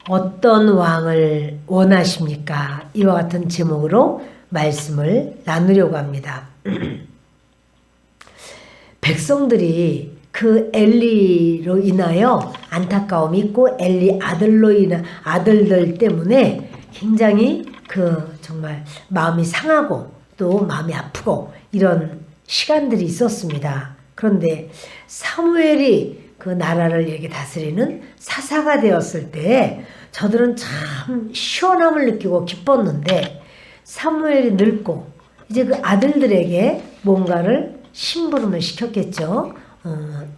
어떤 왕을 원하십니까? 이와 같은 제목으로 말씀을 나누려고 합니다. 백성들이 그 엘리로 인하여 안타까움이 있고 엘리 아들들 때문에 굉장히 정말 마음이 상하고 또 마음이 아프고 이런 시간들이 있었습니다. 그런데 사무엘이 그 나라를 이렇게 다스리는 사사가 되었을 때 저들은 참 시원함을 느끼고 기뻤는데 사무엘이 늙고 이제 그 아들들에게 뭔가를 심부름을 시켰겠죠.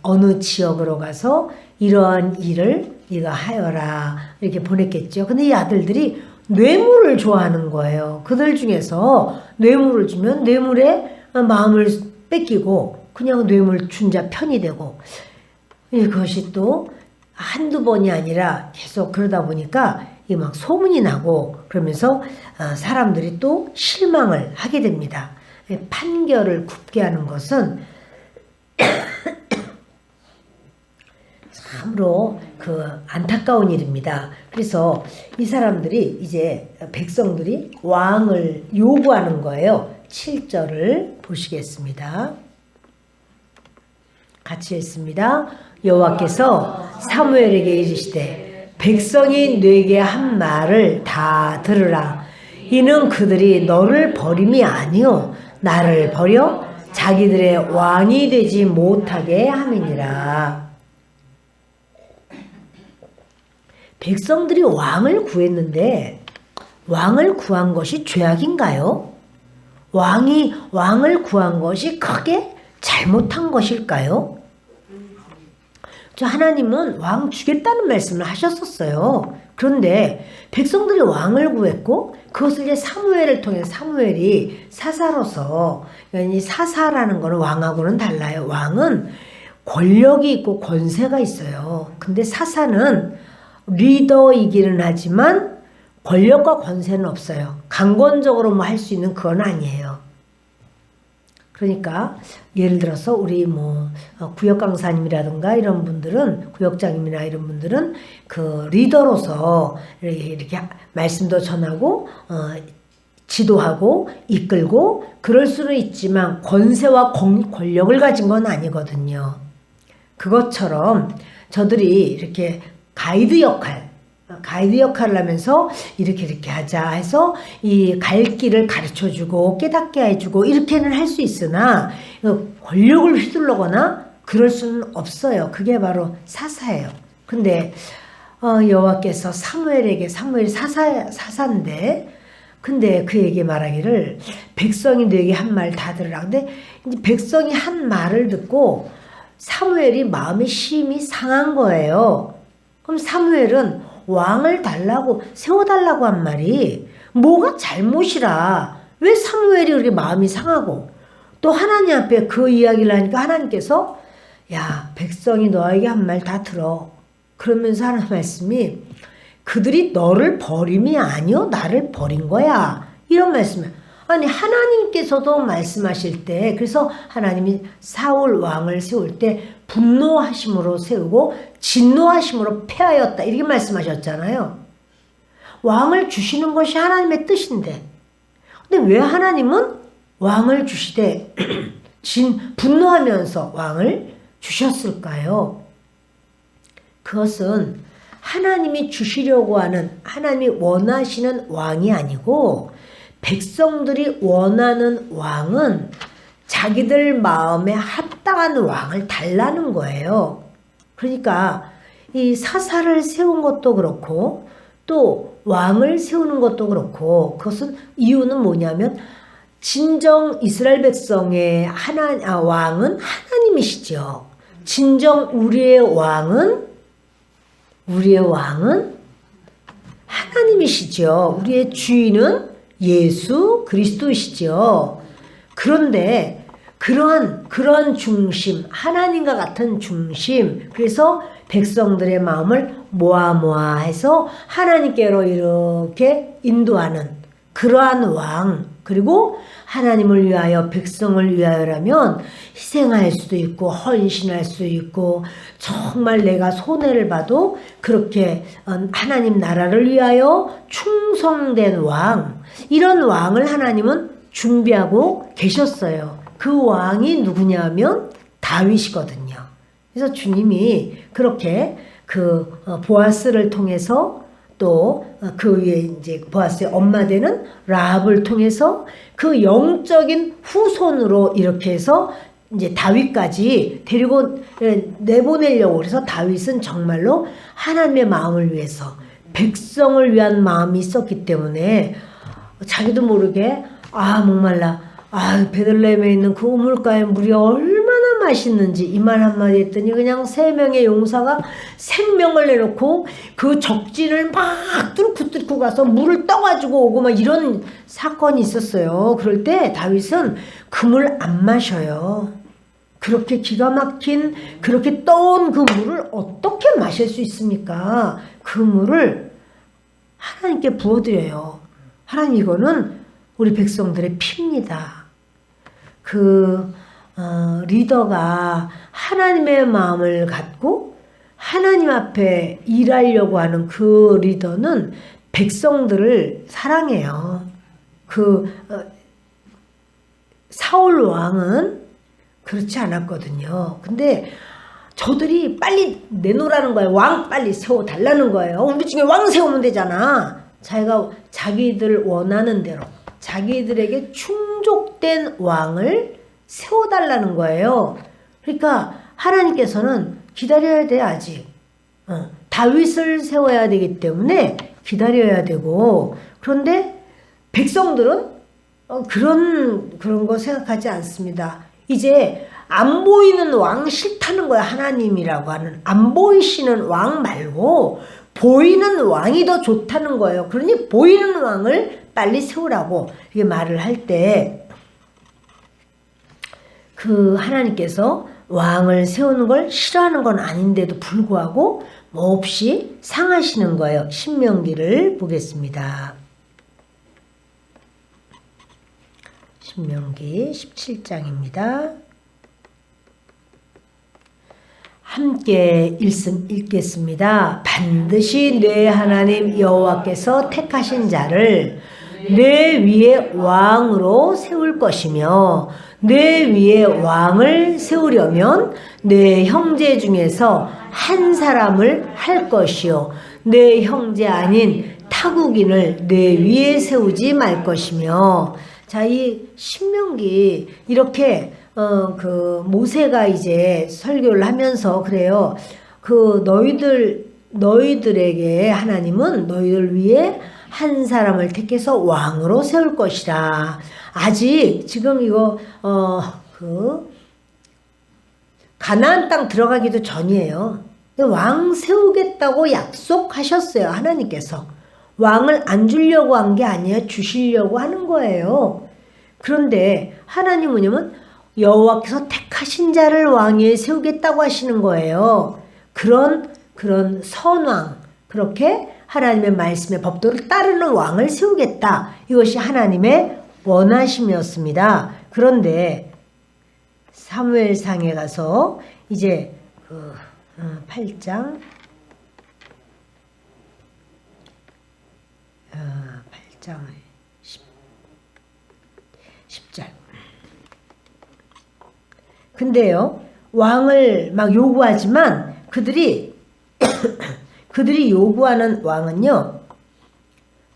어느 지역으로 가서 이러한 일을 네가 하여라 이렇게 보냈겠죠. 근데 이 아들들이 뇌물을 좋아하는 거예요. 그들 중에서 뇌물을 주면 뇌물에 마음을 뺏기고 그냥 뇌물 준 자 편이 되고 그것이 또 한두 번이 아니라 계속 그러다 보니까 이 막 소문이 나고 그러면서 사람들이 또 실망을 하게 됩니다. 판결을 굽게 하는 것은 참으로 안타까운 일입니다. 그래서 이 사람들이 이제 백성들이 왕을 요구하는 거예요. 7절을 보시겠습니다. 같이 읽습니다. 여호와께서 사무엘에게 이르시되 백성이 네게 한 말을 다 들으라. 이는 그들이 너를 버림이 아니요 나를 버려 자기들의 왕이 되지 못하게 함이니라. 백성들이 왕을 구했는데 왕을 구한 것이 죄악인가요? 왕을 구한 것이 크게 잘못한 것일까요? 하나님은 왕 주겠다는 말씀을 하셨었어요. 그런데 백성들이 왕을 구했고 그것을 이제 사무엘을 통해 사무엘이 사사로서, 이 사사라는 것은 왕하고는 달라요. 왕은 권력이 있고 권세가 있어요. 근데 사사는 리더이기는 하지만 권력과 권세는 없어요. 강권적으로 뭐 할 수 있는 그건 아니에요. 그러니까 예를 들어서 우리 구역 강사님이라든가 이런 분들은, 구역장님이나 이런 분들은 그 리더로서 이렇게 말씀도 전하고 지도하고 이끌고 그럴 수는 있지만 권세와 권력을 가진 건 아니거든요. 그것처럼 저들이 이렇게 가이드 역할을 하면서 이렇게 하자 해서 이 갈 길을 가르쳐주고 깨닫게 해주고 이렇게는 할 수 있으나 권력을 휘둘러거나 그럴 수는 없어요. 그게 바로 사사예요. 근데 여호와께서 사무엘이 사사인데 근데 그에게 말하기를 백성이 너에게 한 말 다 들으라. 근데 이제 백성이 한 말을 듣고 사무엘이 마음이 심히 상한 거예요. 그럼 사무엘은 왕을 세워달라고 한 말이 뭐가 잘못이라 왜 사무엘이 그렇게 마음이 상하고 또 하나님 앞에 그 이야기를 하니까 하나님께서 야 백성이 너에게 한 말 다 들어. 그러면서 하는 말씀이 그들이 너를 버림이 아니요 나를 버린 거야. 이런 말씀을 아니 하나님께서도 말씀하실 때 그래서 하나님이 사울 왕을 세울 때 분노하심으로 세우고 진노하심으로 패하였다 이렇게 말씀하셨잖아요. 왕을 주시는 것이 하나님의 뜻인데 근데 왜 하나님은 왕을 주시되 분노하면서 왕을 주셨을까요? 그것은 하나님이 주시려고 하는 하나님이 원하시는 왕이 아니고 백성들이 원하는 왕은 자기들 마음에 합당한 왕을 달라는 거예요. 그러니까 이 사사를 세운 것도 그렇고 또 왕을 세우는 것도 그렇고 그것은 이유는 뭐냐면 진정 이스라엘 백성의 왕은 하나님이시죠. 진정 우리의 왕은 하나님이시죠. 우리의 주인은 예수 그리스도이시죠. 그런데 그런 중심, 하나님과 같은 중심, 그래서 백성들의 마음을 모아해서 하나님께로 이렇게 인도하는 그러한 왕, 그리고 하나님을 위하여 백성을 위하여라면 희생할 수도 있고 헌신할 수 있고 정말 내가 손해를 봐도 그렇게 하나님 나라를 위하여 충성된 왕, 이런 왕을 하나님은 준비하고 계셨어요. 그 왕이 누구냐면 다윗이거든요. 그래서 주님이 그렇게 그 보아스를 통해서 또 그 위에 이제 보아스의 엄마 되는 라합을 통해서 그 영적인 후손으로 이렇게 해서 이제 다윗까지 데리고 내보내려고, 그래서 다윗은 정말로 하나님의 마음을 위해서 백성을 위한 마음이 있었기 때문에 자기도 모르게 목말라, 베들레헴에 있는 그 우물가의 물이 얼마나 맛있는지 이 말 한마디 했더니 그냥 3명의 용사가 생명을 내놓고 그 적진을 막 뚫고 가서 물을 떠가지고 오고 막 이런 사건이 있었어요. 그럴 때 다윗은 그 물 안 마셔요. 그렇게 기가 막힌 그렇게 떠온 그 물을 어떻게 마실 수 있습니까? 그 물을 하나님께 부어드려요. 하나님, 이거는 우리 백성들의 피입니다. 리더가 하나님의 마음을 갖고 하나님 앞에 일하려고 하는 그 리더는 백성들을 사랑해요. 사울 왕은 그렇지 않았거든요. 근데 저들이 빨리 내놓으라는 거예요. 왕 빨리 세워달라는 거예요. 우리 중에 왕 세우면 되잖아. 자기들 원하는 대로 자기들에게 충족된 왕을 세워달라는 거예요. 그러니까 하나님께서는 기다려야 돼. 아직 다윗을 세워야 되기 때문에 기다려야 되고, 그런데 백성들은 그런 거 생각하지 않습니다. 이제 안 보이는 왕 싫다는 거야. 하나님이라고 하는 안 보이시는 왕 말고 보이는 왕이 더 좋다는 거예요. 그러니 보이는 왕을 빨리 세우라고 이게 말을 할 때, 하나님께서 왕을 세우는 걸 싫어하는 건 아닌데도 불구하고 몹시 상하시는 거예요. 신명기를 보겠습니다. 신명기 17장입니다. 함께 읽겠습니다. 반드시 내 하나님 여호와께서 택하신 자를 내 위에 왕으로 세울 것이며, 내 위에 왕을 세우려면 내 형제 중에서 한 사람을 할 것이요 내 형제 아닌 타국인을 내 위에 세우지 말 것이며. 자, 이 신명기 이렇게 모세가 이제 설교를 하면서 그래요. 너희들에게 하나님은 너희들 위에 한 사람을 택해서 왕으로 세울 것이라. 아직 지금 이거 가나안 땅 들어가기도 전이에요. 왕 세우겠다고 약속하셨어요. 하나님께서 왕을 안 주려고 한 게 아니에요. 주시려고 하는 거예요. 그런데 하나님은 뭐냐면 여호와께서 택하신 자를 왕위에 세우겠다고 하시는 거예요. 그런 선왕, 그렇게 하나님의 말씀의 법도를 따르는 왕을 세우겠다. 이것이 하나님의 원하심이었습니다. 그런데 사무엘상에 가서 이제 8장 10절. 근데요, 왕을 막 요구하지만 그들이 요구하는 왕은요,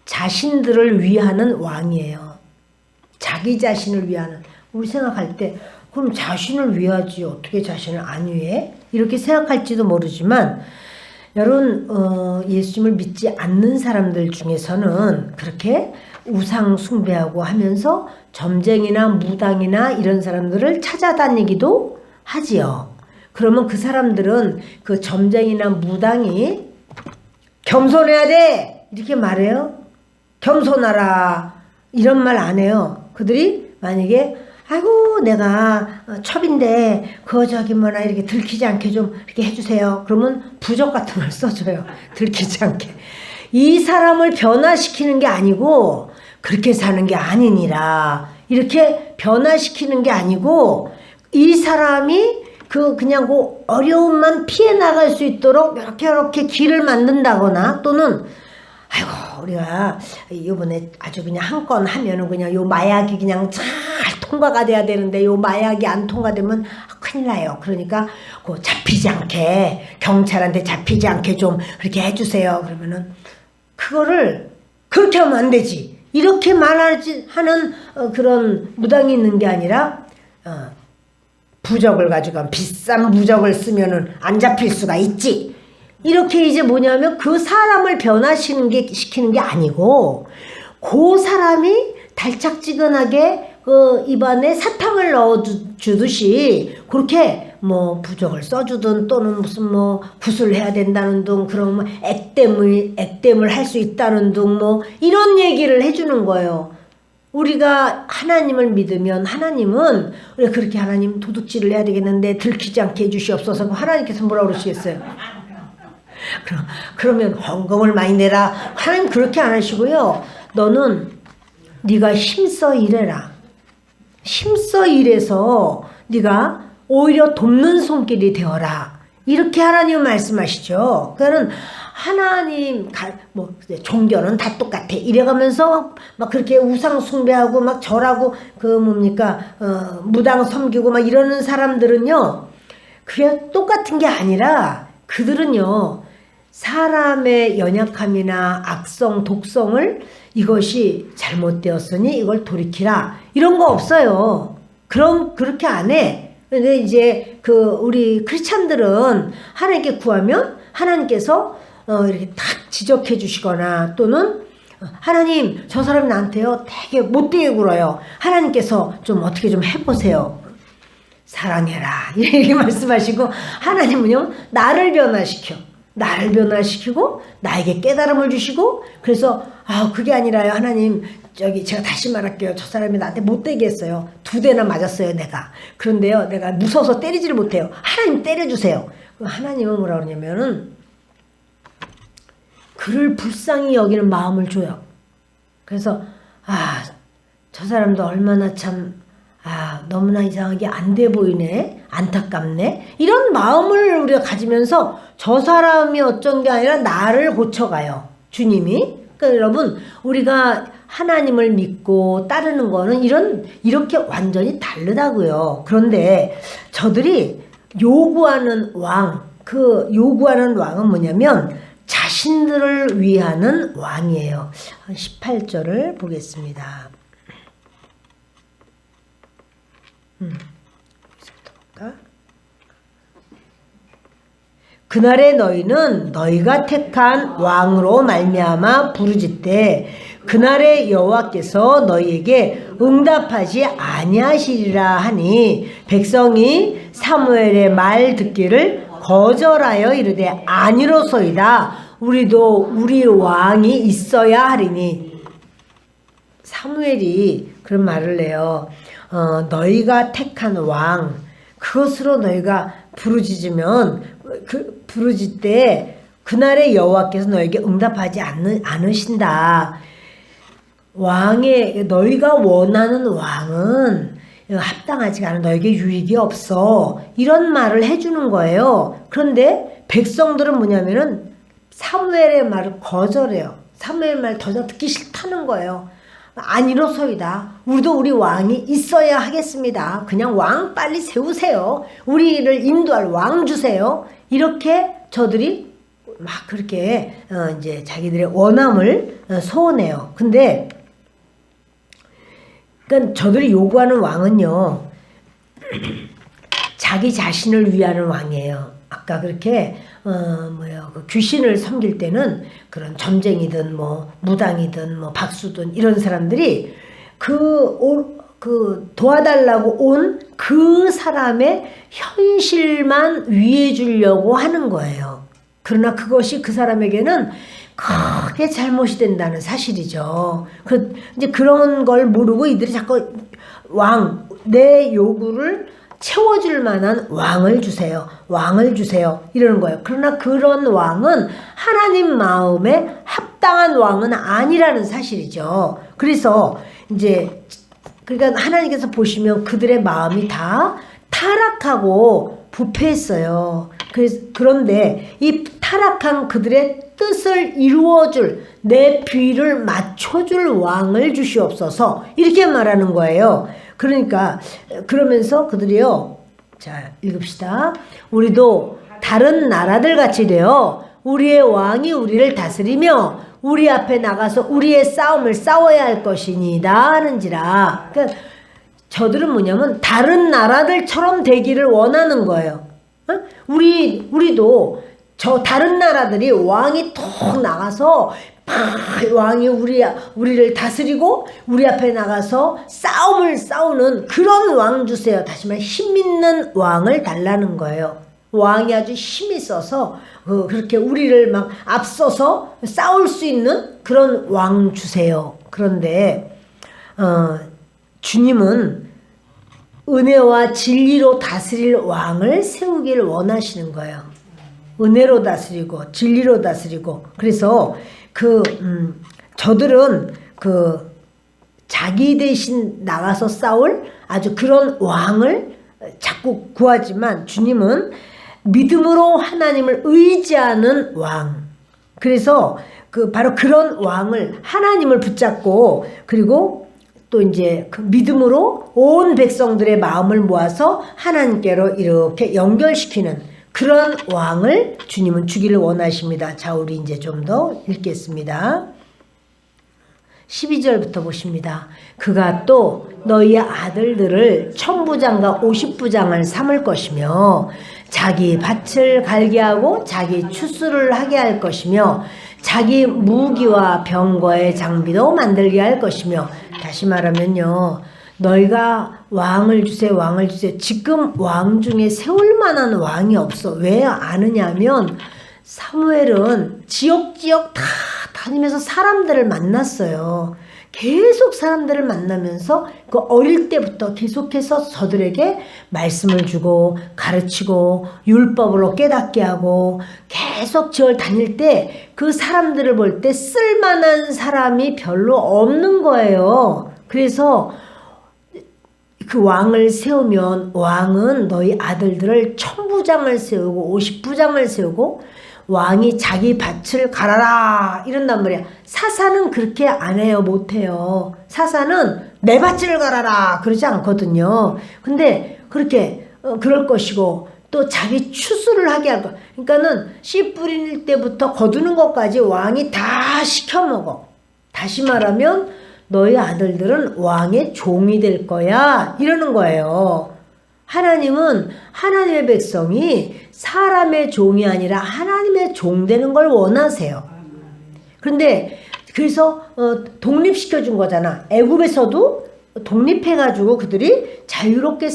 자신들을 위하는 왕이에요. 자기 자신을 위하는. 우리 생각할 때 그럼 자신을 위하지 어떻게 자신을 안 위해? 이렇게 생각할지도 모르지만, 여러분 예수님을 믿지 않는 사람들 중에서는 그렇게 우상 숭배하고 하면서 점쟁이나 무당이나 이런 사람들을 찾아다니기도 하지요. 그러면 그 사람들은 그 점쟁이나 무당이 겸손해야 돼 이렇게 말해요. 겸손하라 이런 말 안 해요. 그들이 만약에 아이고 내가 첩인데 저기 뭐나 이렇게 들키지 않게 좀 이렇게 해주세요. 그러면 부적 같은 걸 써줘요. 들키지 않게. 이 사람을 변화시키는 게 아니고 그렇게 사는 게 아니니라. 이렇게 변화시키는 게 아니고 이 사람이 그냥 그 어려움만 피해 나갈 수 있도록 이렇게 길을 만든다거나 또는 아이고 우리가 이번에 아주 그냥 한 건 하면은 그냥 요 마약이 그냥 잘 통과가 돼야 되는데 요 마약이 안 통과되면 큰일 나요. 그러니까 그 잡히지 않게 경찰한테 잡히지 않게 좀 그렇게 해주세요. 그러면은 그거를 그렇게 하면 안 되지. 이렇게 말하지 하는 그런 무당이 있는 게 아니라 부적을 가지고 비싼 부적을 쓰면은 안 잡힐 수가 있지. 이렇게 이제 뭐냐면 그 사람을 변화시키는 게 아니고 그 사람이 달짝지근하게 그 입안에 사탕을 넣어주듯이 그렇게 뭐 부적을 써주든 또는 무슨 뭐 굿을 해야 된다는 등 그런 뭐 액땜을 할 수 있다는 등 뭐 이런 얘기를 해주는 거예요. 우리가 하나님을 믿으면 하나님은 우리가 그렇게 하나님 도둑질을 해야 되겠는데 들키지 않게 해주시옵소서. 하나님께서 뭐라고 그러시겠어요? 그러면 헌금을 많이 내라. 하나님 그렇게 안 하시고요. 너는 네가 힘써 일해라. 힘써 일해서 네가 오히려 돕는 손길이 되어라. 이렇게 하나님은 말씀하시죠. 그러니까 하나님 뭐 종교는 다 똑같아 이래가면서 막 그렇게 우상 숭배하고 막 절하고 그 뭡니까 무당 섬기고 막 이러는 사람들은요, 그게 똑같은 게 아니라 그들은요 사람의 연약함이나 악성 독성을 이것이 잘못되었으니 이걸 돌이키라 이런 거 없어요. 그럼 그렇게 안 해. 근데 이제 우리 크리스찬들은 하나님께 구하면 하나님께서 이렇게 딱 지적해 주시거나 또는 하나님 저 사람이 나한테요 되게 못되게 굴어요. 하나님께서 좀 어떻게 좀 해보세요. 사랑해라 이렇게 말씀하시고 하나님은요 나를 변화시키고 나에게 깨달음을 주시고 그래서 그게 아니라요 하나님 제가 다시 말할게요. 저 사람이 나한테 못되게 했어요. 2대나 맞았어요 내가. 그런데요 내가 무서워서 때리지를 못해요. 하나님 때려주세요. 하나님은 뭐라 그러냐면은 그를 불쌍히 여기는 마음을 줘요. 그래서 저 사람도 얼마나 참 너무나 이상하게 안 돼 보이네, 안타깝네 이런 마음을 우리가 가지면서 저 사람이 어쩐 게 아니라 나를 고쳐가요 주님이. 그러니까 여러분 우리가 하나님을 믿고 따르는 거는 이렇게 완전히 다르다고요. 그런데 저들이 요구하는 요구하는 왕은 뭐냐면 자신들을 위하는 왕이에요. 18절을 보겠습니다. 그날에 너희는 너희가 택한 왕으로 말미암아 부르짖되 그날에 여호와께서 너희에게 응답하지 아니하시리라 하니 백성이 사무엘의 말 듣기를 거절하여 이르되 아니로소이다. 우리도 우리 왕이 있어야 하리니. 사무엘이 그런 말을 해요. 너희가 택한 왕 그것으로 너희가 부르짖으면 부르짖되 그날에 여호와께서 너에게 응답하지 않으신다. 너희가 원하는 왕은 합당하지 않아. 너에게 유익이 없어. 이런 말을 해주는 거예요. 그런데 백성들은 뭐냐면은 사무엘의 말을 거절해요. 사무엘 말 더 이상 듣기 싫다는 거예요. 아니로소이다. 우리도 우리 왕이 있어야 하겠습니다. 그냥 왕 빨리 세우세요. 우리를 인도할 왕 주세요. 이렇게 저들이 막 그렇게 이제 자기들의 원함을 소원해요. 근데 그러니까 저들이 요구하는 왕은요 자기 자신을 위하는 왕이에요. 아까 그렇게 그 귀신을 섬길 때는 그런 점쟁이든 뭐 무당이든 뭐 박수든 이런 사람들이 도와달라고 온 그 사람의 현실만 위해 주려고 하는 거예요. 그러나 그것이 그 사람에게는 크게 잘못이 된다는 사실이죠. 이제 그런 걸 모르고 이들이 자꾸 내 요구를 채워줄 만한 왕을 주세요. 왕을 주세요. 이러는 거예요. 그러나 그런 왕은 하나님 마음에 합당한 왕은 아니라는 사실이죠. 그래서 이제 그러니까 하나님께서 보시면 그들의 마음이 다 타락하고 부패했어요. 그런데 이 타락한 그들의 뜻을 이루어줄, 내 비위를 맞춰줄 왕을 주시옵소서, 이렇게 말하는 거예요. 그러니까 그러면서 그들이요, 자 읽읍시다. 우리도 다른 나라들 같이 되어 우리의 왕이 우리를 다스리며 우리 앞에 나가서 우리의 싸움을 싸워야 할 것이니이다 하는지라. 그러니까 저들은 뭐냐면 다른 나라들처럼 되기를 원하는 거예요. 우리도 저 다른 나라들이 왕이 톡 나가서 왕이 우리를 다스리고 우리 앞에 나가서 싸움을 싸우는 그런 왕 주세요. 다시 말해 힘 있는 왕을 달라는 거예요. 왕이 아주 힘이 있어서 그렇게 우리를 막 앞서서 싸울 수 있는 그런 왕 주세요. 그런데 주님은 은혜와 진리로 다스릴 왕을 세우기를 원하시는 거예요. 은혜로 다스리고 진리로 다스리고. 그래서 저들은 자기 대신 나가서 싸울 아주 그런 왕을 자꾸 구하지만 주님은 믿음으로 하나님을 의지하는 왕. 그래서 바로 그런 왕을 하나님을 붙잡고 그리고 또 이제 그 믿음으로 온 백성들의 마음을 모아서 하나님께로 이렇게 연결시키는 그런 왕을 주님은 주기를 원하십니다. 자, 우리 이제 좀 더 읽겠습니다. 12절부터 보십니다. 그가 또 너희의 아들들을 1000부장과 50부장을 삼을 것이며 자기 밭을 갈게 하고 자기 추수를 하게 할 것이며 자기 무기와 병거의 장비도 만들게 할 것이며. 다시 말하면요, 너희가 왕을 주세요, 왕을 주세요. 지금 왕 중에 세울 만한 왕이 없어. 왜 아느냐면 사무엘은 지역지역 다 다니면서 사람들을 만났어요. 계속 사람들을 만나면서 그 어릴 때부터 계속해서 저들에게 말씀을 주고 가르치고 율법으로 깨닫게 하고 계속 지역을 다닐 때 그 사람들을 볼 때 쓸만한 사람이 별로 없는 거예요. 그래서 그 왕을 세우면 왕은 너희 아들들을 1000부장을 세우고 50부장을 세우고 왕이 자기 밭을 갈아라 이런단 말이야. 사사는 그렇게 안 해요. 못해요. 사사는 내 밭을 갈아라 그러지 않거든요. 근데 그렇게 그럴 것이고 또 자기 추수를 하게 할 거. 그러니까는 씨 뿌릴 때부터 거두는 것까지 왕이 다 시켜먹어. 다시 말하면 너희 아들들은 왕의 종이 될 거야 이러는 거예요. 하나님은 하나님의 백성이 사람의 종이 아니라 하나님의 종 되는 걸 원하세요. 그런데 그래서 독립시켜 준 거잖아. 애굽에서도 독립해가지고 그들이 자유롭게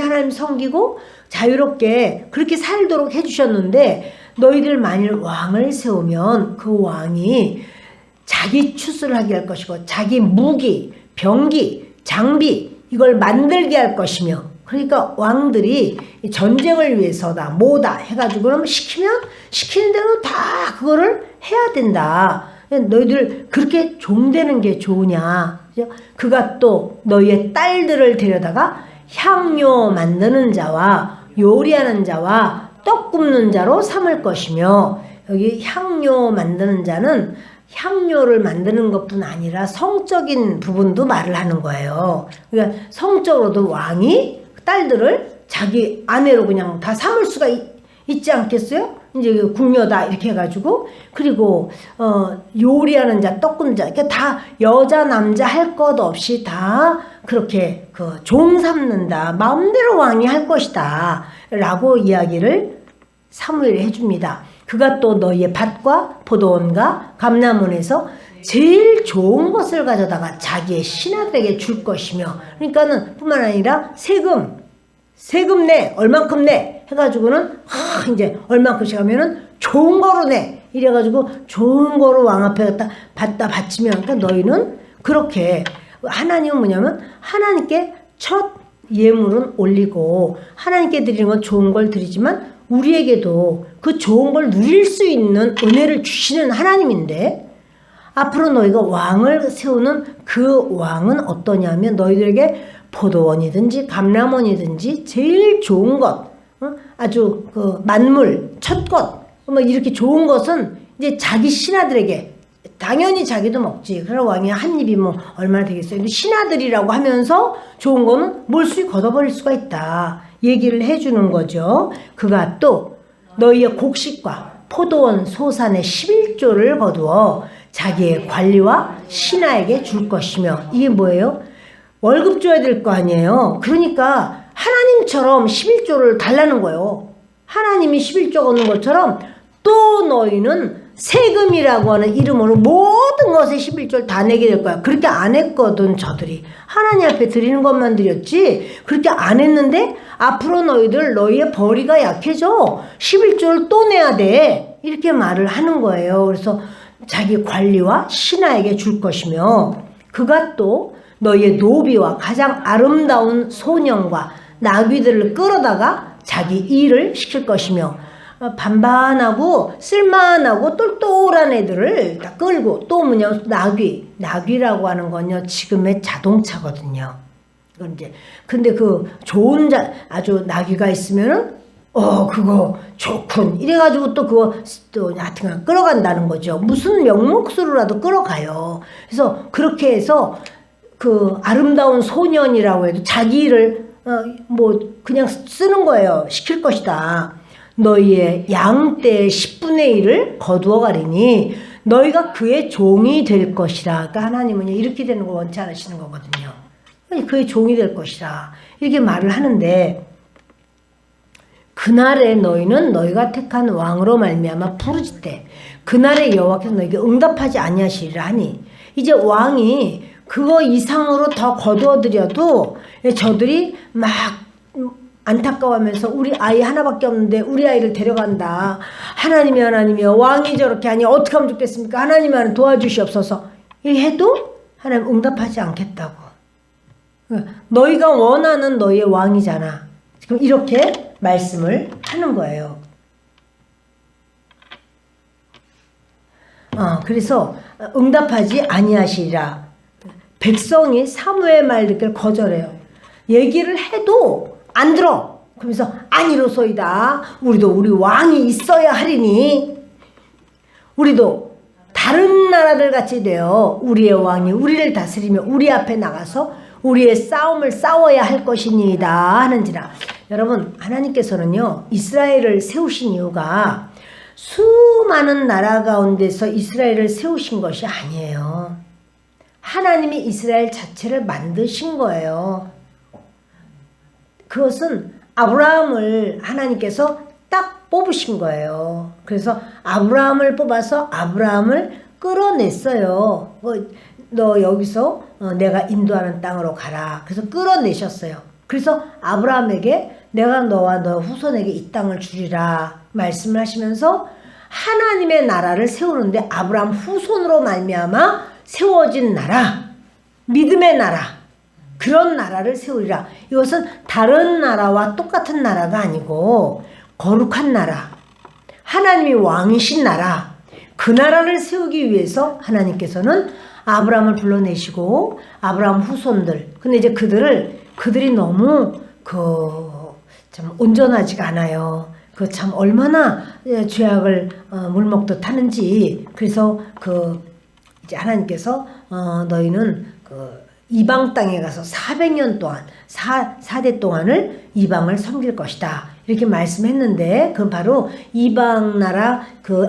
하나님 섬기고 자유롭게 그렇게 살도록 해주셨는데 너희들 만일 왕을 세우면 그 왕이 자기 추수를 하게 할 것이고 자기 무기, 병기, 장비 이걸 만들게 할 것이며. 그러니까 왕들이 전쟁을 위해서다 뭐다 해가지고 그러면 시키는 대로 다 그거를 해야 된다. 너희들 그렇게 종되는 게 좋으냐. 그가 또 너희의 딸들을 데려다가 향료 만드는 자와 요리하는 자와 떡 굽는 자로 삼을 것이며. 여기 향료 만드는 자는 향료를 만드는 것뿐 아니라 성적인 부분도 말을 하는 거예요. 그러니까 성적으로도 왕이 딸들을 자기 아내로 그냥 다 삼을 수가 있지 않겠어요? 이제 궁녀다 이렇게 해가지고. 그리고 요리하는 자, 떡 굽는 자, 그러니까 다 여자 남자 할 것 없이 다 그렇게 종 삼는다. 마음대로 왕이 할 것이다 라고 이야기를 사무엘이 해줍니다. 그가 또 너희의 밭과 포도원과 감람원에서 제일 좋은 것을 가져다가 자기의 신하들에게 줄 것이며. 그러니까는 뿐만 아니라 세금 내 얼만큼 내 해가지고는 이제 얼만큼씩 하면은 좋은 거로 내 이래가지고 좋은 거로 왕 앞에 갖다 바치면. 그러니까 너희는 그렇게. 하나님은 뭐냐면 하나님께 첫 예물은 올리고 하나님께 드리는 건 좋은 걸 드리지만 우리에게도 그 좋은 걸 누릴 수 있는 은혜를 주시는 하나님인데 앞으로 너희가 왕을 세우는 그 왕은 어떠냐면 너희들에게 포도원이든지 감람원이든지 제일 좋은 것, 아주 그 만물, 첫것, 뭐 이렇게 좋은 것은 이제 자기 신하들에게 당연히 자기도 먹지. 그럼 왕이 한 입이 뭐 얼마나 되겠어요. 근데 신하들이라고 하면서 좋은 거는 몰수히 걷어버릴 수가 있다. 얘기를 해주는 거죠. 그가 또 너희의 곡식과 포도원 소산의 11조를 거두어 자기의 관리와 신하에게 줄 것이며 이게 뭐예요? 월급 줘야 될 거 아니에요. 그러니까 하나님처럼 11조를 달라는 거예요. 하나님이 11조 걷는 것처럼 또 너희는 세금이라고 하는 이름으로 모든 것에 11조를 다 내게 될 거야. 그렇게 안 했거든 저들이. 하나님 앞에 드리는 것만 드렸지 그렇게 안 했는데 앞으로 너희의 벌이가 약해져. 11조를 또 내야 돼. 이렇게 말을 하는 거예요. 그래서 자기 관리와 신하에게 줄 것이며 그가 또 너희의 노비와 가장 아름다운 소년과 나귀들을 끌어다가 자기 일을 시킬 것이며 반반하고 쓸만하고 똘똘한 애들을 다 끌고 또 뭐냐 나귀라고 하는 건요 지금의 자동차거든요. 이건 이제 근데 그 좋은 아주 나귀가 있으면은 그거 좋군 이래가지고 또 그거 또 하여튼 끌어간다는 거죠. 무슨 명목으로라도 끌어가요. 그래서 그렇게 해서 그 아름다운 소년이라고 해도 자기 일을 뭐 그냥 쓰는 거예요. 시킬 것이다. 너희의 양떼의 10분의 1을 거두어 가리니 너희가 그의 종이 될 것이라. 그러니까 하나님은 이렇게 되는 걸 원치 않으시는 거거든요. 그의 종이 될 것이라 이렇게 말을 하는데 그날에 너희는 너희가 택한 왕으로 말미암아 부르짖되 그날에 여호와께서 너희에게 응답하지 아니하시리라 하니 이제 왕이 그거 이상으로 더 거두어드려도 저들이 막 안타까워하면서 우리 아이 하나밖에 없는데 우리 아이를 데려간다. 하나님이여 왕이 저렇게 하니 어떻게 하면 좋겠습니까? 하나님 도와주시옵소서. 이 해도 하나님 응답하지 않겠다고. 너희가 원하는 너희의 왕이잖아. 지금 이렇게 말씀을 하는 거예요. 그래서 응답하지 아니하시리라. 백성이 사무엘 말 듣기를 거절해요. 얘기를 해도 안 들어. 그러면서 아니로소이다. 우리도 우리 왕이 있어야 하리니 우리도 다른 나라들 같이 되어 우리의 왕이 우리를 다스리며 우리 앞에 나가서 우리의 싸움을 싸워야 할 것이니이다 하는지라. 여러분 하나님께서는요 이스라엘을 세우신 이유가 수많은 나라 가운데서 이스라엘을 세우신 것이 아니에요. 하나님이 이스라엘 자체를 만드신 거예요. 그것은 아브라함을 하나님께서 딱 뽑으신 거예요. 그래서 아브라함을 뽑아서 아브라함을 끌어냈어요. 너 여기서 내가 인도하는 땅으로 가라. 그래서 끌어내셨어요. 그래서 아브라함에게 내가 너와 너 후손에게 이 땅을 주리라 말씀을 하시면서 하나님의 나라를 세우는데 아브라함 후손으로 말미암아 세워진 나라, 믿음의 나라, 그런 나라를 세우리라. 이것은 다른 나라와 똑같은 나라가 아니고 거룩한 나라, 하나님이 왕이신 나라, 그 나라를 세우기 위해서 하나님께서는 아브라함을 불러내시고 아브라함 후손들, 근데 이제 그들이 너무 참 온전하지가 않아요. 그 참 얼마나 죄악을 물먹듯 하는지. 그래서 이제 하나님께서 너희는 이방 땅에 가서 400년 동안 4대 동안을 이방을 섬길 것이다 이렇게 말씀했는데 그 바로 이방 나라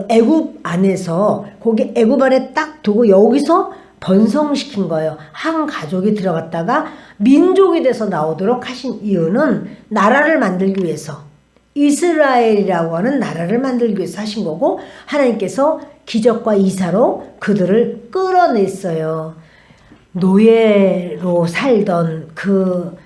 애굽 안에서 거기 애굽 안에 딱 두고 여기서 번성시킨 거예요. 한 가족이 들어갔다가 민족이 돼서 나오도록 하신 이유는 나라를 만들기 위해서, 이스라엘이라고 하는 나라를 만들기 위해서 하신 거고 하나님께서 기적과 이사로 그들을 끌어냈어요. 노예로 살던 그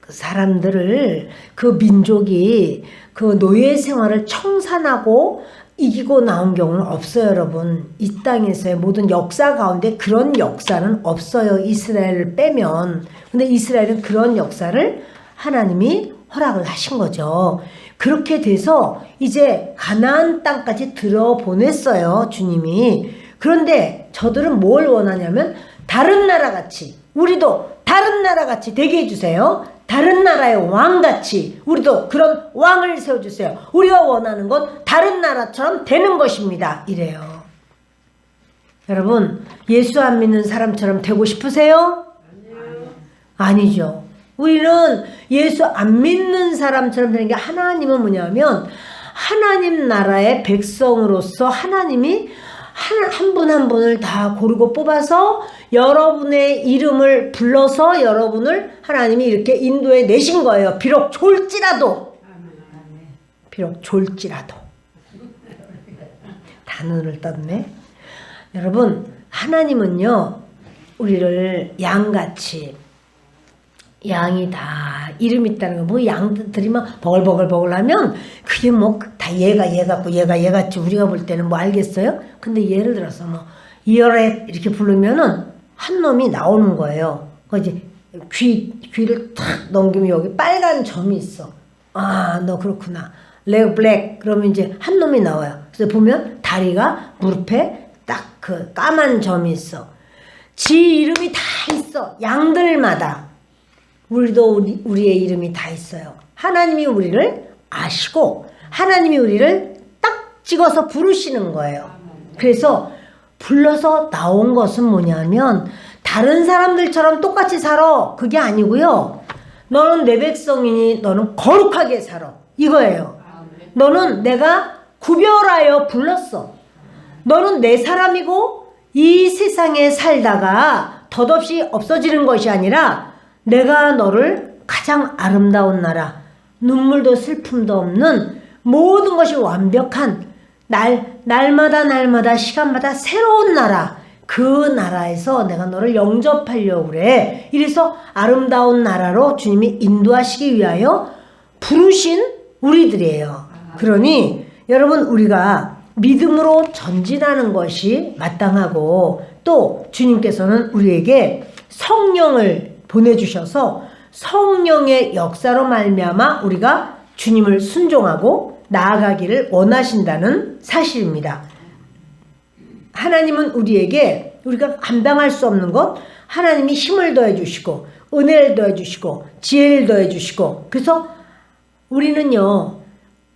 사람들을, 그 민족이 그 노예 생활을 청산하고 이기고 나온 경우는 없어요, 여러분. 이 땅에서의 모든 역사 가운데 그런 역사는 없어요, 이스라엘을 빼면. 근데 이스라엘은 그런 역사를 하나님이 허락을 하신 거죠. 그렇게 돼서 이제 가나안 땅까지 들어보냈어요, 주님이. 그런데 저들은 뭘 원하냐면 다른 나라같이, 우리도 다른 나라같이 되게 해주세요. 다른 나라의 왕같이 우리도 그런 왕을 세워주세요. 우리가 원하는 건 다른 나라처럼 되는 것입니다. 이래요. 여러분, 예수 안 믿는 사람처럼 되고 싶으세요? 아니죠. 우리는 예수 안 믿는 사람처럼 되는 게, 하나님은 뭐냐면 하나님 나라의 백성으로서 하나님이 한 분 한 분을 다 고르고 뽑아서 여러분의 이름을 불러서 여러분을 하나님이 이렇게 인도해 내신 거예요. 비록 졸지라도. 비록 졸지라도. 단어를 떴네. 여러분, 하나님은요, 우리를 양같이, 양이 다 이름 있다는 거, 뭐 양들이 막 버글버글 하면 그게 뭐 다 얘가 얘 같고 얘가 얘 같지 우리가 볼 때는 뭐 알겠어요? 근데 예를 들어서 뭐 이어렛 이렇게 부르면은 한 놈이 나오는 거예요. 이제 귀를 탁 넘기면 여기 빨간 점이 있어. 아, 너 그렇구나. 레그 블랙 그러면 이제 한 놈이 나와요. 그래서 보면 다리가 무릎에 딱 그 까만 점이 있어. 지 이름이 다 있어. 양들마다. 우리도 우리의 이름이 다 있어요. 하나님이 우리를 아시고 하나님이 우리를 딱 찍어서 부르시는 거예요. 그래서 불러서 나온 것은 뭐냐면 다른 사람들처럼 똑같이 살아. 그게 아니고요. 너는 내 백성이니 너는 거룩하게 살아. 이거예요. 너는 내가 구별하여 불렀어. 너는 내 사람이고 이 세상에 살다가 덧없이 없어지는 것이 아니라 내가 너를 가장 아름다운 나라, 눈물도 슬픔도 없는 모든 것이 완벽한 날마다 시간마다 새로운 나라, 그 나라에서 내가 너를 영접하려고 그래. 이래서 아름다운 나라로 주님이 인도하시기 위하여 부르신 우리들이에요. 그러니 여러분, 우리가 믿음으로 전진하는 것이 마땅하고, 또 주님께서는 우리에게 성령을 보내주셔서 성령의 역사로 말미암아 우리가 주님을 순종하고 나아가기를 원하신다는 사실입니다. 하나님은 우리에게 우리가 감당할 수 없는 것, 하나님이 힘을 더해 주시고 은혜를 더해 주시고 지혜를 더해 주시고, 그래서 우리는요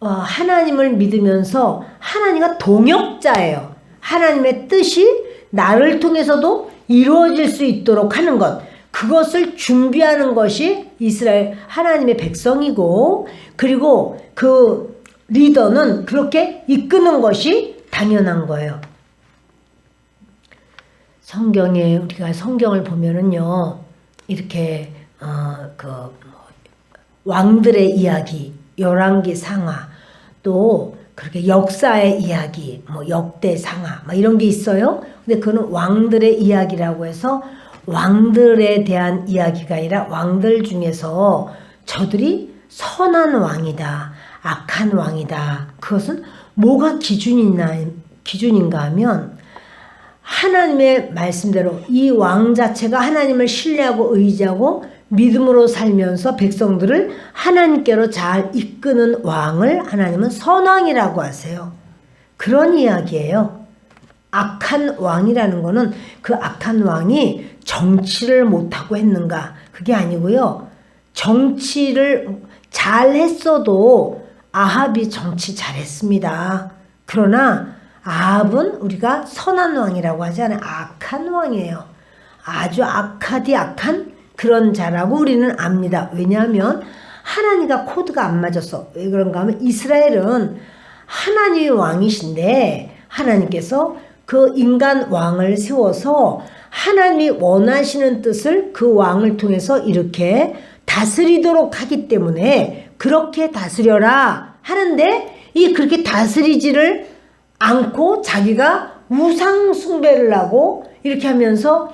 하나님을 믿으면서 하나님과 동역자예요. 하나님의 뜻이 나를 통해서도 이루어질 수 있도록 하는 것, 그것을 준비하는 것이 이스라엘 하나님의 백성이고, 그리고 그 리더는 그렇게 이끄는 것이 당연한 거예요. 성경에, 우리가 성경을 보면은요, 이렇게 왕들의 이야기, 열왕기 상하, 또 그렇게 역사의 이야기, 뭐 역대 상하, 막 이런 게 있어요. 근데 그거는 왕들의 이야기라고 해서 왕들에 대한 이야기가 아니라 왕들 중에서 저들이 선한 왕이다, 악한 왕이다. 그것은 뭐가 기준인가 하면 하나님의 말씀대로 이 왕 자체가 하나님을 신뢰하고 의지하고 믿음으로 살면서 백성들을 하나님께로 잘 이끄는 왕을 하나님은 선왕이라고 하세요. 그런 이야기예요. 악한 왕이라는 거는 그 악한 왕이 정치를 못하고 했는가, 그게 아니고요. 정치를 잘했어도 아합이 정치 잘했습니다. 그러나 아합은 우리가 선한 왕이라고 하지 않아요. 악한 왕이에요. 아주 악하디 악한 그런 자라고 우리는 압니다. 왜냐하면 하나님과 코드가 안 맞았어. 왜 그런가 하면 이스라엘은 하나님이 왕이신데 하나님께서 그 인간 왕을 세워서 하나님이 원하시는 뜻을 그 왕을 통해서 이렇게 다스리도록 하기 때문에 그렇게 다스려라 하는데, 그렇게 다스리지를 않고 자기가 우상 숭배를 하고 이렇게 하면서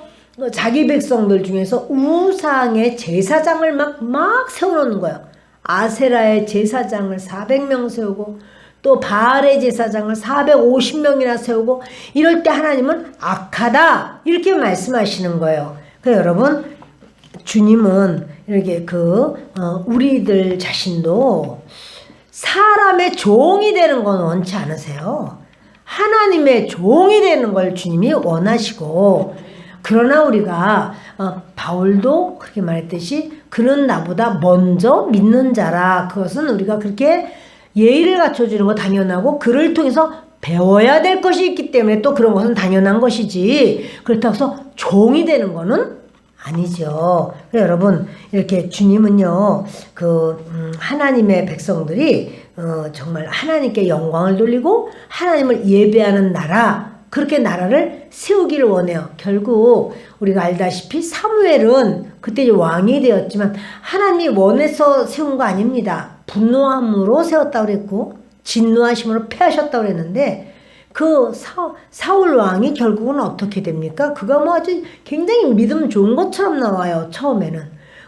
자기 백성들 중에서 우상의 제사장을 막 세워놓는 거예요. 아세라의 제사장을 400명 세우고 또 바알의 제사장을 450명이나 세우고, 이럴 때 하나님은 악하다 이렇게 말씀하시는 거예요. 그러니까 여러분, 주님은 이렇게 우리들 자신도 사람의 종이 되는 건 원치 않으세요. 하나님의 종이 되는 걸 주님이 원하시고, 그러나 우리가 바울도 그렇게 말했듯이 그는 나보다 먼저 믿는 자라. 그것은 우리가 그렇게 예의를 갖춰주는 거 당연하고 그를 통해서 배워야 될 것이 있기 때문에 또 그런 것은 당연한 것이지, 그렇다고 해서 종이 되는 거는 아니죠. 그래서 여러분, 이렇게 주님은요, 하나님의 백성들이 정말 하나님께 영광을 돌리고 하나님을 예배하는 나라, 그렇게 나라를 세우기를 원해요. 결국 우리가 알다시피 사무엘은 그때 왕이 되었지만 하나님이 원해서 세운 거 아닙니다. 분노함으로 세웠다고 그랬고 진노하심으로 패하셨다고 그랬는데, 그 사울 왕이 결국은 어떻게 됩니까? 그가 뭐 아주 굉장히 믿음 좋은 것처럼 나와요. 처음에는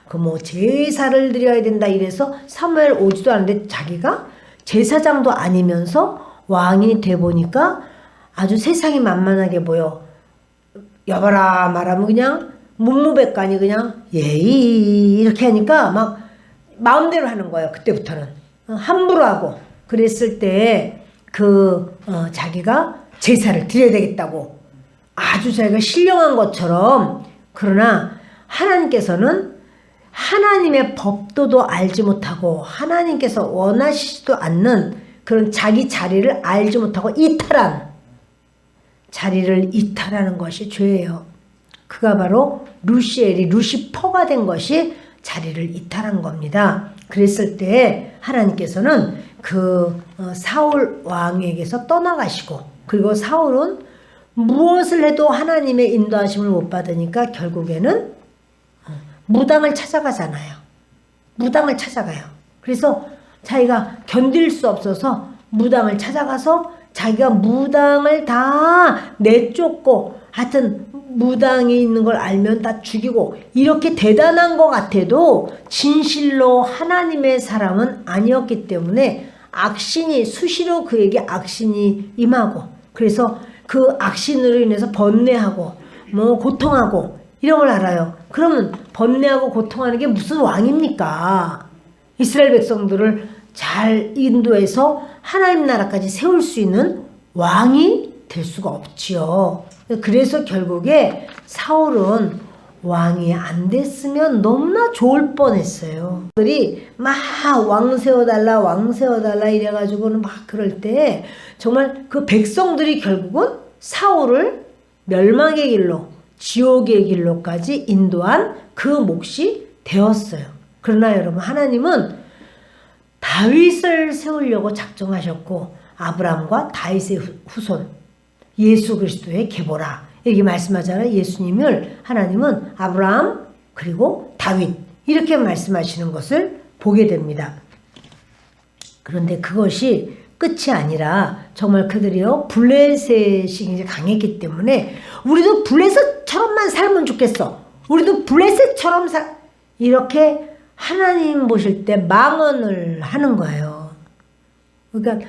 그 뭐 제사를 드려야 된다 이래서 사무엘 오지도 않는데 자기가 제사장도 아니면서 왕이 돼 보니까 아주 세상이 만만하게 보여. 여봐라 말하면 그냥 문무백관이 그냥 예이 이렇게 하니까 막 마음대로 하는 거예요. 그때부터는 함부로 하고. 그랬을 때 자기가 제사를 드려야 되겠다고 아주 자기가 신령한 것처럼, 그러나 하나님께서는 하나님의 법도도 알지 못하고 하나님께서 원하시지도 않는 그런 자기 자리를 알지 못하고 자리를 이탈하는 것이 죄예요. 그가 바로 루시퍼가 된 것이 자리를 이탈한 겁니다. 그랬을 때 하나님께서는 사울 왕에게서 떠나가시고, 그리고 사울은 무엇을 해도 하나님의 인도하심을 못 받으니까 결국에는 무당을 찾아가잖아요. 무당을 찾아가요. 그래서 자기가 견딜 수 없어서 무당을 찾아가서 자기가 무당을 다 내쫓고, 하여튼 무당이 있는 걸 알면 다 죽이고, 이렇게 대단한 것 같아도 진실로 하나님의 사람은 아니었기 때문에 수시로 그에게 악신이 임하고, 그래서 그 악신으로 인해서 번뇌하고 뭐 고통하고 이런 걸 알아요. 그러면 번뇌하고 고통하는 게 무슨 왕입니까? 이스라엘 백성들을 잘 인도해서 하나님 나라까지 세울 수 있는 왕이 될 수가 없지요. 그래서 결국에 사울은 왕이 안 됐으면 너무나 좋을 뻔했어요. 그들이 막 왕 세워달라 이래가지고는 막 그럴 때 정말 그 백성들이 결국은 사울을 멸망의 길로, 지옥의 길로까지 인도한 그 몫이 되었어요. 그러나 여러분, 하나님은 다윗을 세우려고 작정하셨고, 아브라함과 다윗의 후손 예수 그리스도의 계보라 이렇게 말씀하잖아요. 예수님을 하나님은 아브라함 그리고 다윗 이렇게 말씀하시는 것을 보게 됩니다. 그런데 그것이 끝이 아니라 정말 그들이요 블레셋이 이제 강했기 때문에 우리도 블레셋처럼만 살면 좋겠어. 우리도 블레셋처럼 이렇게 하나님 보실 때 망언을 하는 거예요. 그러니까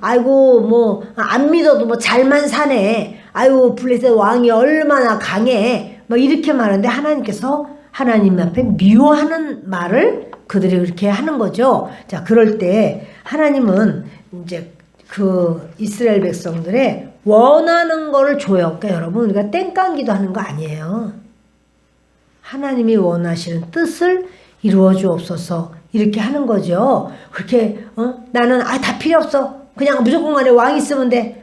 아이고 뭐 안 믿어도 뭐 잘만 사네. 아이고 블레셋 왕이 얼마나 강해. 뭐 이렇게 말하는데 하나님께서 하나님 앞에 미워하는 말을 그들이 그렇게 하는 거죠. 자, 그럴 때 하나님은 이제 그 이스라엘 백성들의 원하는 거를 줘요. 그러니까 여러분, 우리가 땡깡기도 하는 거 아니에요. 하나님이 원하시는 뜻을 이루어 주옵소서 이렇게 하는 거죠. 그렇게 나는 다 필요 없어. 그냥 무조건 간에 왕 있으면 돼.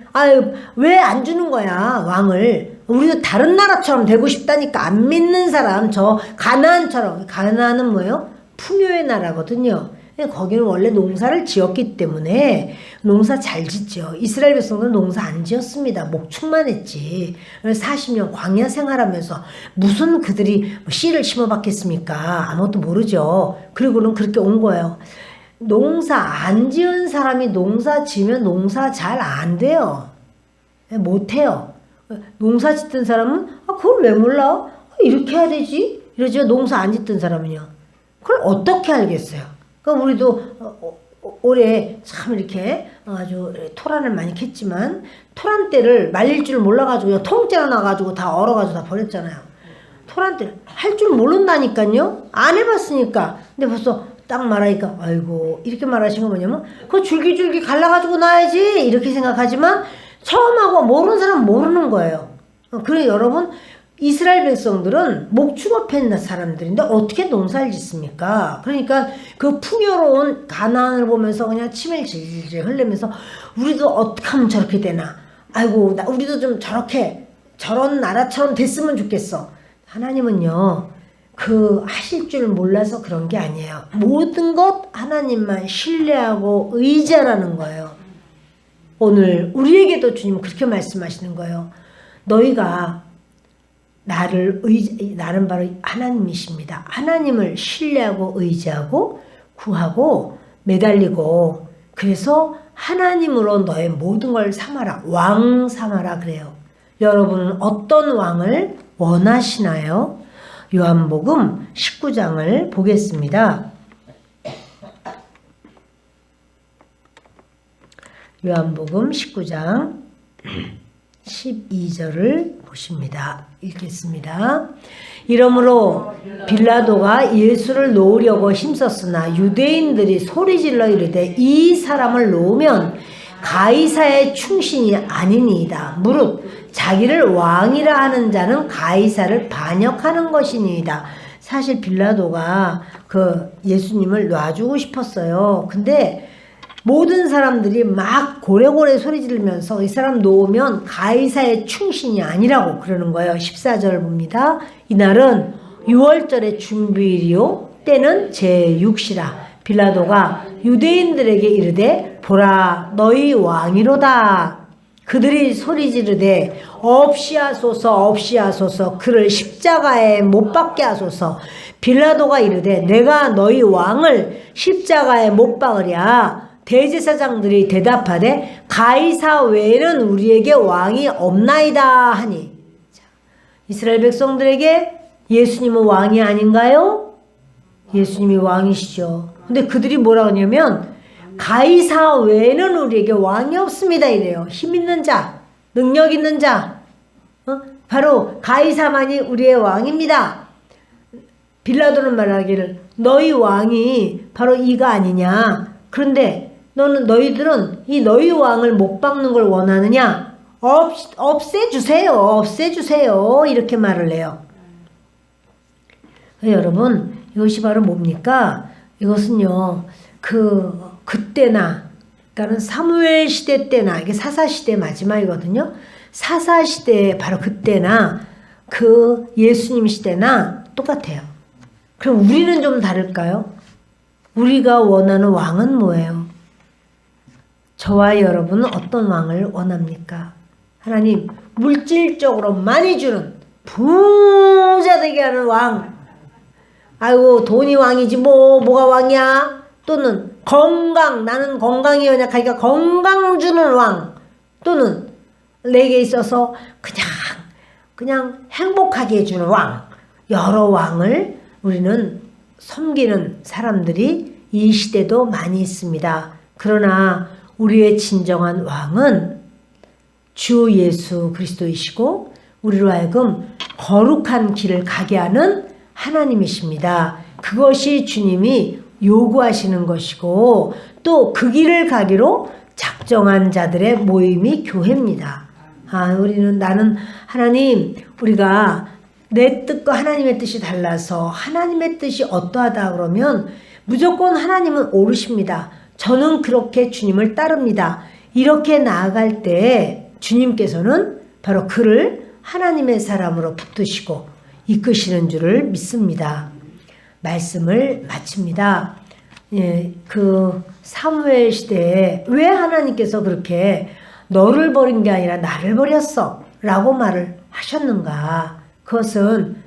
왜 안 주는 거야 왕을. 우리도 다른 나라처럼 되고 싶다니까. 안 믿는 사람, 저 가나안처럼. 가나안은 뭐예요? 풍요의 나라거든요. 거기는 원래 농사를 지었기 때문에 농사 잘 짓죠. 이스라엘 백성들은 농사 안 지었습니다. 목축만 했지. 40년 광야 생활하면서 무슨 그들이 씨를 심어봤겠습니까? 아무것도 모르죠. 그리고는 그렇게 온 거예요. 농사 안 지은 사람이 농사 지면 농사 잘 안 돼요. 못해요. 농사 짓던 사람은 그걸 왜 몰라? 이렇게 해야 되지? 이러죠. 농사 안 짓던 사람은요. 그걸 어떻게 알겠어요? 그러니까 우리도 올해 참 이렇게 아주 토란을 많이 캤지만 토란대를 말릴 줄 몰라가지고 통째로 나가지고 다 얼어가지고 다 버렸잖아요. 토란대를 할 줄 모른다니까요. 안 해봤으니까. 근데 벌써 딱 말하니까 아이고 이렇게 말하신 거 뭐냐면 그거 줄기줄기 갈라가지고 놔야지 이렇게 생각하지만 처음 하고 모르는 사람은 모르는 거예요. 그래 여러분 이스라엘 백성들은 목축업해 있는 사람들인데 어떻게 농사를 짓습니까? 그러니까 그 풍요로운 가나안을 보면서 그냥 침을 질질 흘리면서 우리도 어떻게 하면 저렇게 되나? 아이고 우리도 좀 저렇게 저런 나라처럼 됐으면 좋겠어. 하나님은요 그 하실 줄 몰라서 그런 게 아니에요. 모든 것 하나님만 신뢰하고 의지하라는 거예요. 오늘 우리에게도 주님은 그렇게 말씀하시는 거예요. 너희가 나는 바로 하나님이십니다. 하나님을 신뢰하고 의지하고 구하고 매달리고 그래서 하나님으로 너의 모든 걸 삼아라. 왕 삼아라 그래요. 여러분은 어떤 왕을 원하시나요? 요한복음 19장을 보겠습니다. 요한복음 19장 12절을 보십니다. 읽겠습니다. 이러므로 빌라도가 예수를 놓으려고 힘썼으나 유대인들이 소리질러 이르되 이 사람을 놓으면 가이사의 충신이 아니니이다. 무릇 자기를 왕이라 하는 자는 가이사를 반역하는 것이니이다. 사실 빌라도가 그 예수님을 놔주고 싶었어요. 근데 모든 사람들이 막 고래고래 소리 지르면서 이 사람 놓으면 가이사의 충신이 아니라고 그러는 거예요. 14절 봅니다. 이날은 6월절의 준비일이요 때는 제6시라. 빌라도가 유대인들에게 이르되 보라 너희 왕이로다. 그들이 소리 지르되 없이하소서 없이하소서 그를 십자가에 못 박게 하소서. 빌라도가 이르되 내가 너희 왕을 십자가에 못 박으랴. 대제사장들이 대답하되 가이사 외에는 우리에게 왕이 없나이다 하니. 이스라엘 백성들에게 예수님은 왕이 아닌가요? 예수님이 왕이시죠. 근데 그들이 뭐라 하냐면 가이사 외에는 우리에게 왕이 없습니다 이래요. 힘 있는 자, 능력 있는 자, 바로 가이사만이 우리의 왕입니다. 빌라도는 말하기를 너희 왕이 바로 이가 아니냐. 그런데 너희들은 이 너희 왕을 못 박는 걸 원하느냐? 없애주세요. 없애주세요. 이렇게 말을 해요. 여러분 이것이 바로 뭡니까? 이것은요 그때나 그러니까 사무엘 시대 때나 이게 사사 시대 마지막이거든요. 사사 시대 바로 그때나 그 예수님 시대나 똑같아요. 그럼 우리는 좀 다를까요? 우리가 원하는 왕은 뭐예요? 저와 여러분은 어떤 왕을 원합니까? 하나님 물질적으로 많이 주는 부자 되게 하는 왕. 아이고 돈이 왕이지 뭐가 왕이야? 또는 건강 나는 건강이 연약하니까 건강 주는 왕. 또는 내게 있어서 그냥 행복하게 해주는 왕. 여러 왕을 우리는 섬기는 사람들이 이 시대도 많이 있습니다. 그러나 우리의 진정한 왕은 주 예수 그리스도이시고 우리로 하여금 거룩한 길을 가게 하는 하나님이십니다. 그것이 주님이 요구하시는 것이고 또 그 길을 가기로 작정한 자들의 모임이 교회입니다. 나는 하나님 우리가 내 뜻과 하나님의 뜻이 달라서 하나님의 뜻이 어떠하다 그러면 무조건 하나님은 옳으십니다. 저는 그렇게 주님을 따릅니다. 이렇게 나아갈 때 주님께서는 바로 그를 하나님의 사람으로 붙드시고 이끄시는 줄을 믿습니다. 말씀을 마칩니다. 그 사무엘 시대에 왜 하나님께서 그렇게 너를 버린 게 아니라 나를 버렸어 라고 말을 하셨는가? 그것은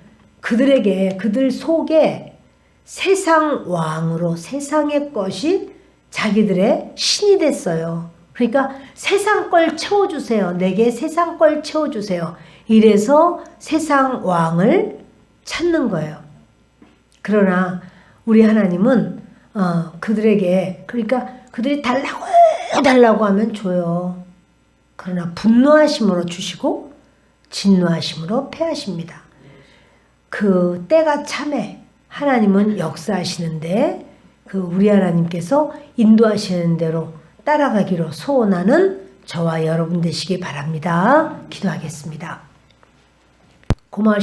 그들 속에 세상 왕으로 세상의 것이 자기들의 신이 됐어요. 그러니까 세상 걸 채워주세요. 내게 세상 걸 채워주세요. 이래서 세상 왕을 찾는 거예요. 그러나 우리 하나님은 그들에게 그러니까 그들이 달라고 하면 줘요. 그러나 분노하심으로 주시고 진노하심으로 패하십니다. 그 때가 참에 하나님은 역사하시는데 그 우리 하나님께서 인도하시는 대로 따라가기로 소원하는 저와 여러분 되시기 바랍니다. 기도하겠습니다. 고마우신